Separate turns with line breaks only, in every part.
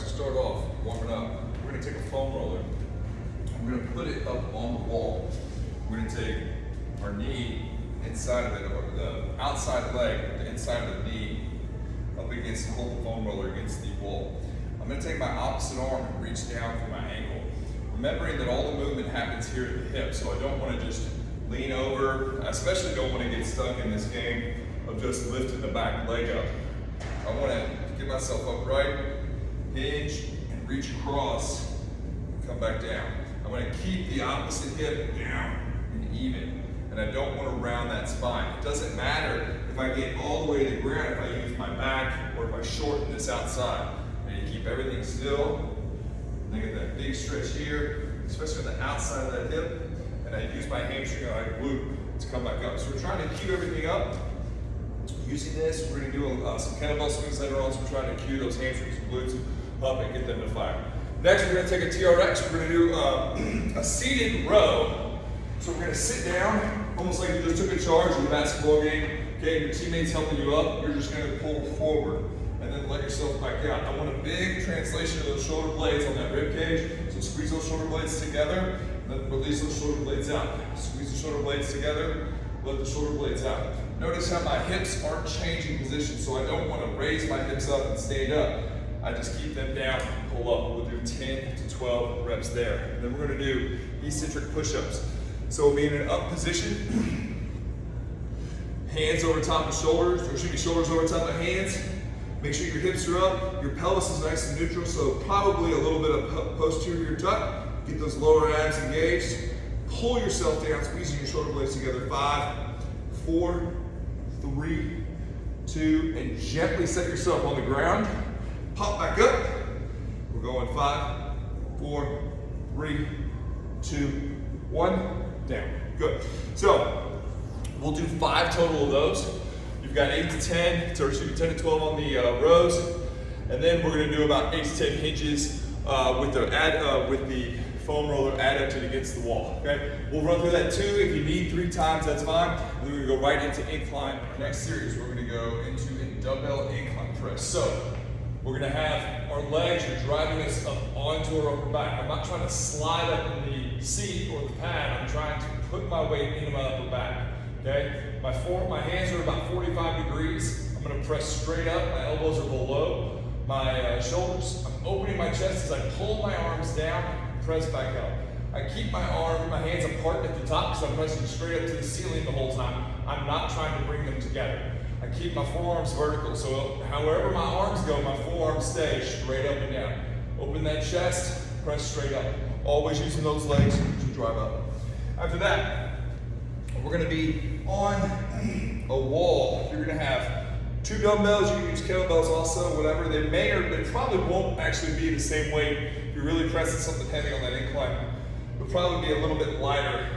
to start off, warming up, we're going to take a foam roller. We're going to put it up on the wall. We're going to take our knee inside of it, or the outside leg, the inside of the knee, up against and hold the foam roller against the wall. I'm going to take my opposite arm and reach down for my ankle. Remembering that all the movement happens here at the hip, so I don't want to just lean over. I especially don't want to get stuck in this game of just lifting the back leg up. I want to get myself upright, hinge, and reach across, and come back down. I want to keep the opposite hip down and even, and I don't want to round that spine. It doesn't matter if I get all the way to the ground, if I use my back, or if I shorten this outside. And you keep everything still. I get that big stretch here, especially on the outside of that hip, and I use my hamstring or my glute to come back up. So we're trying to keep everything up. Using this, we're going to do some kettlebell swings later on, so we're trying to cue those hamstrings and glutes up and get them to fire. Next, we're going to take a TRX. We're going to do a seated row. So we're going to sit down, almost like you just took a charge in a basketball game. Okay, your teammate's helping you up. You're just going to pull forward and then let yourself back out. I want a big translation of those shoulder blades on that rib cage. So squeeze those shoulder blades together, and then release those shoulder blades out. Squeeze the shoulder blades together, let the shoulder blades out. Notice how my hips aren't changing position, so I don't want to raise my hips up and stand up. I just keep them down and pull up. We'll do 10 to 12 reps there. And then we're going to do eccentric push-ups. So we'll be in an up position, hands over top of shoulders, or should be shoulders over top of hands. Make sure your hips are up, your pelvis is nice and neutral, so probably a little bit of posterior tuck. Get those lower abs engaged. Pull yourself down, squeezing your shoulder blades together. 5, 4, 3, 2, and gently set yourself on the ground. Pop back up. We're going 5, 4, 3, 2, 1, down. Good. So we'll do 5 total of those. You've got 8 to 10, or excuse me, 10 to 12 on the rows, and then we're going to do about 8 to 10 hinges with the foam roller adducted against the wall. Okay, we'll run through that too. If you need 3 times, that's fine. And then we're going to go right into incline. Next series, we're going to go into a dumbbell incline press. So we're going to have our legs are driving us up onto our upper back. I'm not trying to slide up in the seat or the pad. I'm trying to put my weight into my upper back. Okay, my hands are about 45 degrees. I'm going to press straight up. My elbows are below my shoulders. I'm opening my chest as I pull my arms down, press back up. I keep my hands apart at the top because I'm pressing straight up to the ceiling the whole time. I'm not trying to bring them together. I keep my forearms vertical, so however my arms go, my forearms stay straight up and down. Open that chest, press straight up. Always using those legs to drive up. After that, we're going to be on a wall. You're going to have 2 dumbbells. You can use kettlebells also, whatever. They probably won't actually be the same weight. If you're really pressing something heavy on that incline, it'll probably be a little bit lighter.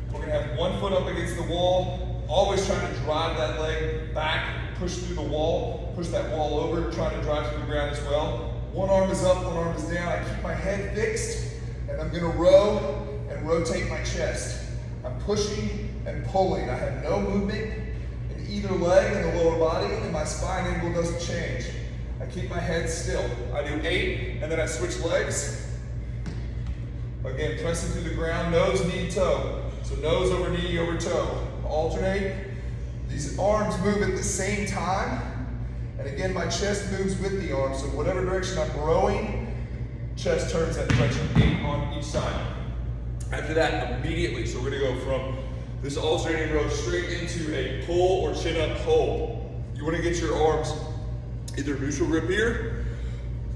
We're going to have 1 foot up against the wall, always trying to drive that leg back, push through the wall, push that wall over, trying to drive through the ground as well. 1 arm is up, 1 arm is down. I keep my head fixed, and I'm going to row and rotate my chest. I'm pushing and pulling. I have no movement in either leg in the lower body, and my spine angle doesn't change. I keep my head still. I do 8, and then I switch legs. Again, pressing through the ground, nose, knee, toe. So nose over knee over toe. Alternate. These arms move at the same time, and again, my chest moves with the arms. So whatever direction I'm rowing, chest turns that direction. 8 on each side. After that, immediately, so we're going to go from this alternating row straight into a pull or chin up hold. You want to get your arms either neutral grip here,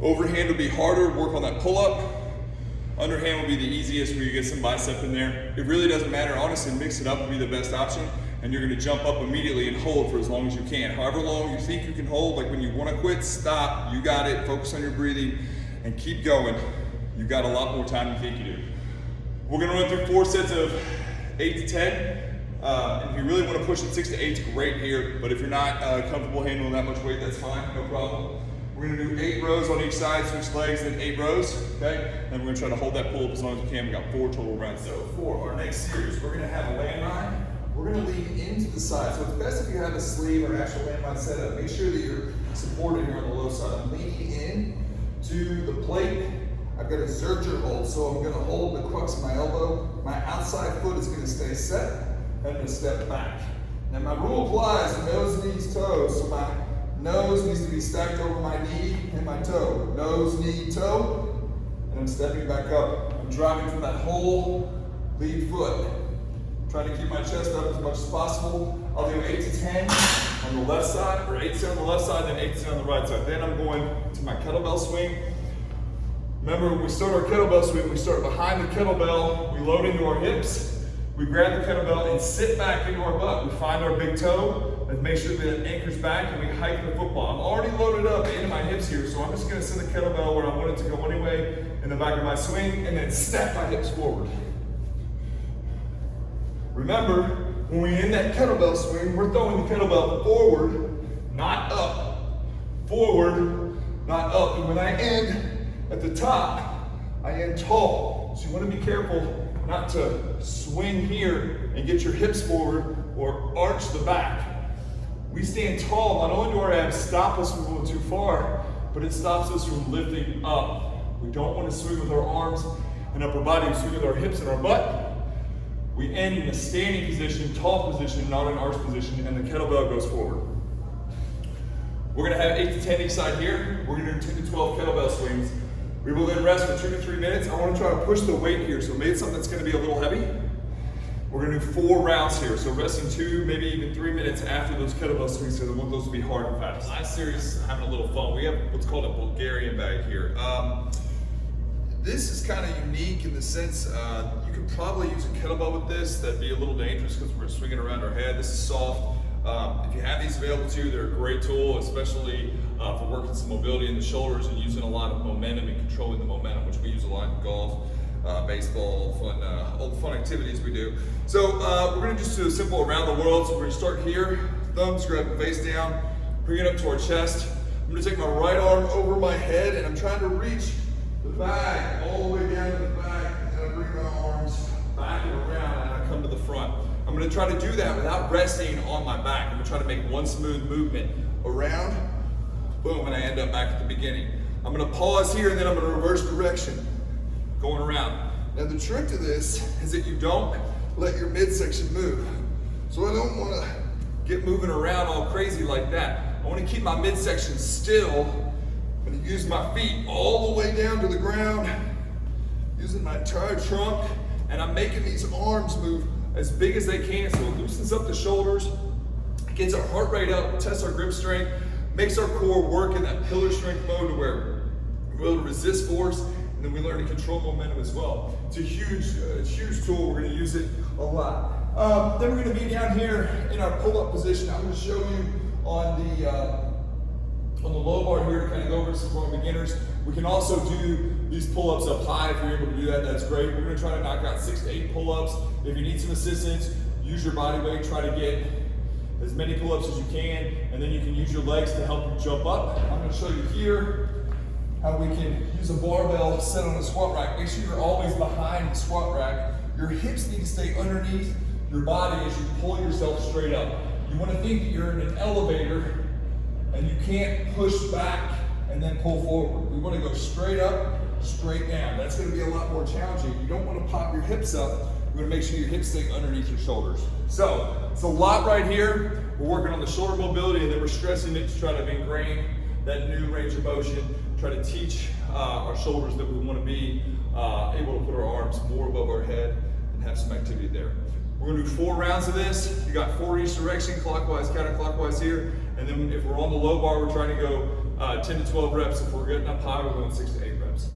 overhand would be harder, work on that pull up. Underhand would be the easiest where you get some bicep in there. It really doesn't matter, honestly, mix it up would be the best option. And you're going to jump up immediately and hold for as long as you can. However long you think you can hold, like when you want to quit, stop, you got it, focus on your breathing, and keep going. You've got a lot more time than you think you do. We're going to run through 4 sets of 8 to 10. And if you really want to push it 6 to 8, it's great here. But if you're not comfortable handling that much weight, that's fine, no problem. We're going to do 8 rows on each side, switch legs, then 8 rows, okay? And we're going to try to hold that pull up as long as we can. We got 4 total rounds. So for our next series, we're going to have a landmine. We're going to lean into the side. So it's best if you have a sleeve or an actual landmine setup. Make sure that you're supported here on the low side. I'm leaning in to the I've got a zercher hold, so I'm gonna hold the crux of my elbow. My outside foot is gonna stay set, and I'm gonna step back. Now my rule applies, nose, knees, toes. So my nose needs to be stacked over my knee and my toe. Nose, knee, toe, and I'm stepping back up. I'm driving from that whole lead foot. Trying to keep my chest up as much as possible. I'll do 8 to 10 on the left side, or 8 to 10 on the left side, then 8 to 10 on the right side. Then I'm going to my kettlebell swing. Remember, when we start our kettlebell swing, we start behind the kettlebell, we load into our hips, we grab the kettlebell and sit back into our butt. We find our big toe, and make sure that it anchors back, and we hike the football. I'm already loaded up into my hips here, so I'm just gonna send the kettlebell where I want it to go anyway, in the back of my swing, and then snap my hips forward. Remember, when we end that kettlebell swing, we're throwing the kettlebell forward, not up. Forward, not up. And when I end at the top, I end tall. So you want to be careful not to swing here and get your hips forward or arch the back. We stand tall, not only do our abs stop us from going too far, but it stops us from lifting up. We don't want to swing with our arms and upper body, we swing with our hips and our butt. We end in a standing position, tall position, not an arch position, and the kettlebell goes forward. We're gonna have 8 to 10 each side here. We're gonna do 10 to 12 kettlebell swings. We will then rest for 2 to 3 minutes. I wanna try to push the weight here, so maybe something that's gonna be a little heavy. We're gonna do 4 rounds here, so resting 2, maybe even 3 minutes after those kettlebell swings, so I want those to be hard and fast. Last series, having a little fun. We have what's called a Bulgarian bag here. This is kind of unique in the sense you could probably use a kettlebell with this. That'd be a little dangerous because we're swinging around our head. This is soft. If you have these available to you, they're a great tool, especially for working some mobility in the shoulders and using a lot of momentum and controlling the momentum, which we use a lot in golf, baseball, all the fun activities we do. So we're gonna just do a simple around the world. So we're gonna start here, thumbs grab the face down, bring it up to our chest. I'm gonna take my right arm over my head and I'm trying to reach the bag all the way down to the back, and I bring my arms back and around and I come to the front. I'm gonna try to do that without resting on my back. I'm gonna try to make one smooth movement around, boom, and I end up back at the beginning. I'm gonna pause here and then I'm gonna reverse direction, going around. Now the trick to this is that you don't let your midsection move. So I don't wanna get moving around all crazy like that. I wanna keep my midsection still. I'm gonna use my feet all the way down to the ground, using my entire trunk, and I'm making these arms move as big as they can, so it loosens up the shoulders, gets our heart rate up, tests our grip strength, makes our core work in that pillar strength mode to where we're able to resist force, and then we learn to control momentum as well. It's a huge tool. We're gonna use it a lot. Then we're gonna be down here in our pull-up position. I'm gonna show you on the low bar here to kind of go over some for beginners. We can also do these pull-ups up high. If you're able to do that, that's great. We're gonna try to knock out 6 to 8 pull-ups. If you need some assistance, use your body weight. Try to get as many pull-ups as you can, and then you can use your legs to help you jump up. I'm gonna show you here how we can use a barbell set on a squat rack. Make sure you're always behind the squat rack. Your hips need to stay underneath your body as you pull yourself straight up. You wanna think that you're in an elevator and you can't push back and then pull forward. We want to go straight up, straight down. That's going to be a lot more challenging. You don't want to pop your hips up. You want to make sure your hips stay underneath your shoulders. So it's a lot right here. We're working on the shoulder mobility and then we're stressing it to try to ingrain that new range of motion, try to teach our shoulders that we want to be able to put our arms more above our head and have some activity there. We're gonna do 4 rounds of this. You got 4 each direction, clockwise, counterclockwise here. And then if we're on the low bar, we're trying to go 10 to 12 reps. If we're getting up high, we're going 6 to 8 reps.